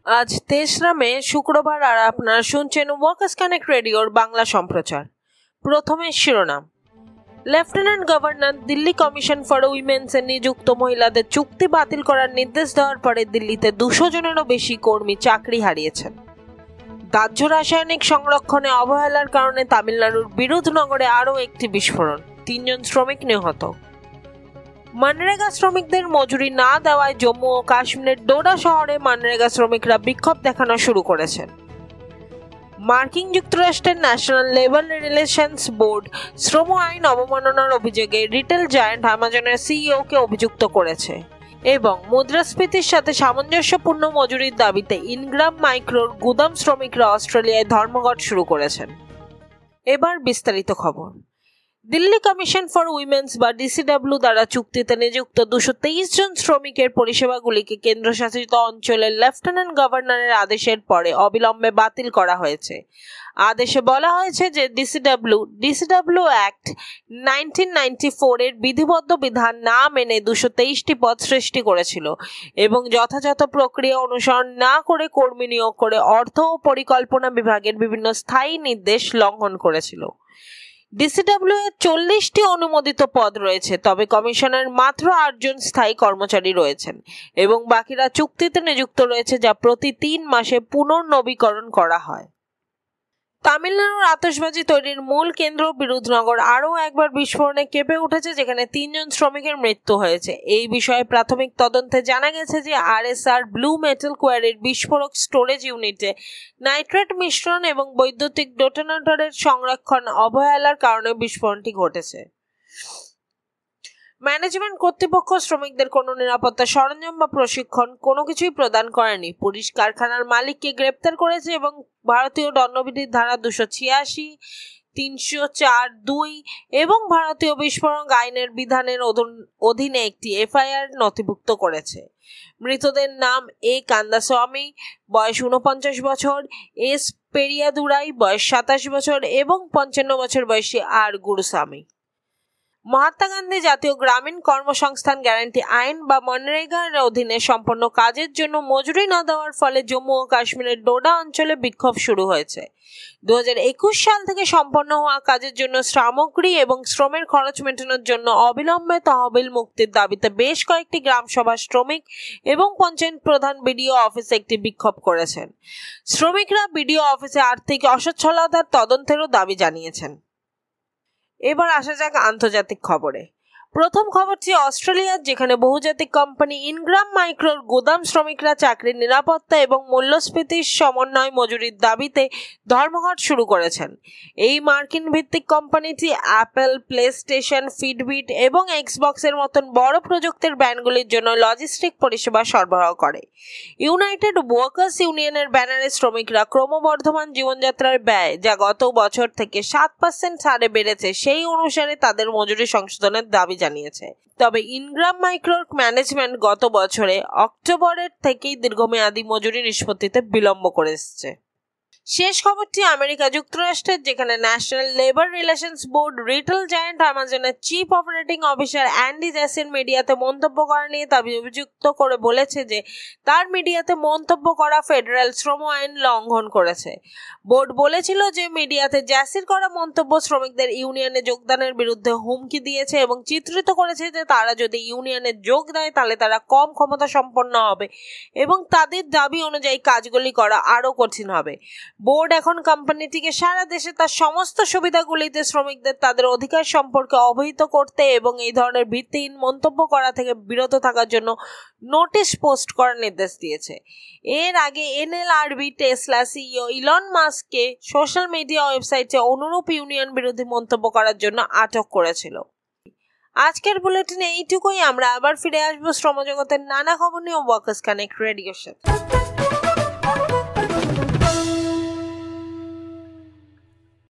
আজ তেসরা মে শুক্রবার আর আপনারা শুনছেন ওয়ার্কার্স কানেক্ট রেডিওর বাংলা সম্প্রচার। প্রথমে শিরোনাম। Lieutenant governor Delhi commission for উইমেন্সে নিযুক্ত মহিলাদের চুক্তি বাতিল করার নির্দেশ দেওয়ার পরে দিল্লিতে 200 জনেরও বেশি কর্মী চাকরি হারিয়েছেন। দাহ্য রাসায়নিক সংরক্ষণে অবহেলার কারণে তামিলনাড়ুর বিরুধনগরে আরও একটি বিস্ফোরণ, 3 জন শ্রমিক নিহত। মনরেগা শ্রমিকদের মজুরি না দেওয়ায় জম্মু ও কাশ্মীরের ডোডা শহরে মনরেগা শ্রমিকরা বিক্ষোভ দেখানো শুরু করেছেন। মার্কিন যুক্তরাষ্ট্রের ন্যাশনাল লেবার রিলেশনস বোর্ড শ্রম আইন অবমাননার অভিযোগে রিটেল জায়ান্ট অ্যামাজনের সিইওকে অভিযুক্ত করেছে এবং মুদ্রাস্ফীতির সাথে সামঞ্জস্যপূর্ণ মজুরির দাবিতে ইনগ্রাম মাইক্রোর গুদাম শ্রমিকরা অস্ট্রেলিয়ায় ধর্মঘট শুরু করেছেন। এবার বিস্তারিত খবর। দিল্লি কমিশন ফর উইমেন্স বা ডিসিডব্লিউ দ্বারা চুক্তিতে নিযুক্ত 223 জন শ্রমিকের পরিষেবাগুলিকে কেন্দ্রশাসিত অঞ্চলের লেফটেন্যান্ট গভর্নরের আদেশের পরে অবিলম্বে বাতিল করা হয়েছে। আদেশে বলা হয়েছে যে ডিসিডব্লিউ অ্যাক্ট 1994 এর বিধিবদ্ধ বিধান না মেনে 223টি পদ সৃষ্টি করেছিল এবং যথাযথ প্রক্রিয়া অনুসরণ না করে কর্মী নিয়োগ করে অর্থ ও পরিকল্পনা বিভাগের বিভিন্ন স্থায়ী নির্দেশ লঙ্ঘন করেছিল। ডিসিডব্লিউ এর 40টি অনুমোদিত পদ রয়েছে, তবে কমিশনের মাত্র 8 জন স্থায়ী কর্মচারী রয়েছেন এবং বাকিরা চুক্তিতে নিযুক্ত রয়েছে, যা প্রতি 3 মাসে পুনর্নবীকরণ করা হয়। তামিলনাড়ুর আতশবাজি তৈরির মূল কেন্দ্র বিরুধনগর আরও একবার বিস্ফোরণে কেঁপে উঠেছে, যেখানে 3 জন শ্রমিকের মৃত্যু হয়েছে। এই বিষয়ে প্রাথমিক তদন্তে জানা গেছে যে আরএসআর ব্লু মেটাল কোয়ারির বিস্ফোরক স্টোরেজ ইউনিটে নাইট্রেট মিশ্রণ এবং বৈদ্যুতিক ডেটোনেটরের সংরক্ষণ অবহেলার কারণে বিস্ফোরণটি ঘটেছে। ম্যানেজমেন্ট কর্তৃপক্ষ শ্রমিকদের কোনো নিরাপত্তা সরঞ্জাম বা প্রশিক্ষণ কোনো কিছুই প্রদান করেনি। পুলিশ কারখানার মালিককে গ্রেপ্তার করেছে এবং ভারতীয় দণ্ডবিধির ধারা 286, 304(2) এবং ভারতীয় বিস্ফোরক আইনের বিধানের অধীনে একটি এফআইআর নথিভুক্ত করেছে। মৃতদের নাম এ কান্দাস্বামী, বয়স 49 বছর, এস পেরিয়াদুরাই, বয়স 27 বছর এবং 55 বছর বয়সী আর গুরুস্বামী। মহাত্মা গান্ধী জাতীয় গ্রামীণ কর্মসংস্থান গ্যারান্টি আইন বা মনরেগার অধীনে সম্পন্ন কাজের জন্য মজুরি না দেওয়ার ফলে জম্মু ও কাশ্মীরের ডোডা অঞ্চলে বিক্ষোভ শুরু হয়েছে। 2021 সাল থেকে সম্পন্ন হওয়া কাজের জন্য সামগ্রী এবং শ্রমের খরচ মেটানোর জন্য অবিলম্বে তহবিল মুক্তির দাবিতে বেশ কয়েকটি গ্রামসভা শ্রমিক এবং পঞ্চায়েত প্রধান বিডিও অফিসে একটি বিক্ষোভ করেছেন। শ্রমিকরা বিডিও অফিসে আর্থিক অসচ্ছলতার তদন্তেরও দাবি জানিয়েছেন। এবার আসা যাক আন্তর্জাতিক খবরে। প্রথম খবরটি অস্ট্রেলিয়ার, যেখানে বহুজাতিক কোম্পানি ইনগ্রাম মাইক্রোর গুদাম শ্রমিকরা চাকরির নিরাপত্তা এবং মূল্যস্ফীতির সমন্বয় মজুরির দাবিতে ধর্মঘট শুরু করেছেন। এই মার্কিন ভিত্তিক কোম্পানিটি অ্যাপল, প্লেস্টেশন, ফিটবিট এবং এক্সবক্সের মতন বড় প্রযুক্তির ব্র্যান্ডগুলির জন্য লজিস্টিক পরিষেবা সরবরাহ করে। ইউনাইটেড ওয়ার্কার্স ইউনিয়নের ব্যানারে শ্রমিকরা ক্রমবর্ধমান জীবনযাত্রার ব্যয়, যা গত বছর থেকে 7% হারে বেড়েছে, সেই অনুসারে তাদের মজুরি সংশোধনের দাবি জানিয়েছে। তবে ইনগ্রাম মাইক্রোর ম্যানেজমেন্ট গত বছরে অক্টোবরের থেকেই দীর্ঘমেয়াদী মজুরি নিষ্পত্তিতে বিলম্ব করে এসেছে। শেষ খবরটি আমেরিকা যুক্তরাষ্ট্রের, যেখানে National Labor Relations Board retail giant অ্যামাজনের চিফ অপারেটিং অফিসার অ্যান্ডি জ্যাসির মিডিয়াতে মন্তব্য করা নিয়ে তাকে অভিযুক্ত করে বলেছে যে তার মিডিয়াতে মন্তব্য করা ফেডারেল শ্রম আইন লঙ্ঘন করেছে। বোর্ড বলেছিল যে মিডিয়াতে জ্যাসির করা মন্তব্য শ্রমিকদের ইউনিয়নে যোগদানের বিরুদ্ধে হুমকি দিয়েছে এবং চিত্রিত করেছে যে তারা যদি ইউনিয়নে যোগ দেয় তাহলে তারা কম ক্ষমতা সম্পন্ন হবে এবং তাদের দাবি অনুযায়ী কাজগুলি করা আরও কঠিন হবে। বোর্ড এখন কোম্পানিটিকে সারা দেশে তার সমস্ত সুবিধাগুলিতে শ্রমিকদের তাদের অধিকার সম্পর্কে অবহিত করতে এবং এই ধরনের ভিত্তিহীন মন্তব্য করা থেকে বিরত থাকার জন্য নোটিশ পোস্ট করার নির্দেশ দিয়েছে। এর আগে এনএলআরবি টেসলা সিইও ইলন মাস্ককে সোশ্যাল মিডিয়া ওয়েবসাইটে অনুরূপ ইউনিয়ন বিরোধী মন্তব্য করার জন্য আটক করেছিল। আজকের বুলেটিনে এইটুকুই। আমরা আবার ফিরে আসবো শ্রমজগতের নানা খবর নিয়ে ওয়ার্কার্স কানেক্ট রেডিওর সাথে।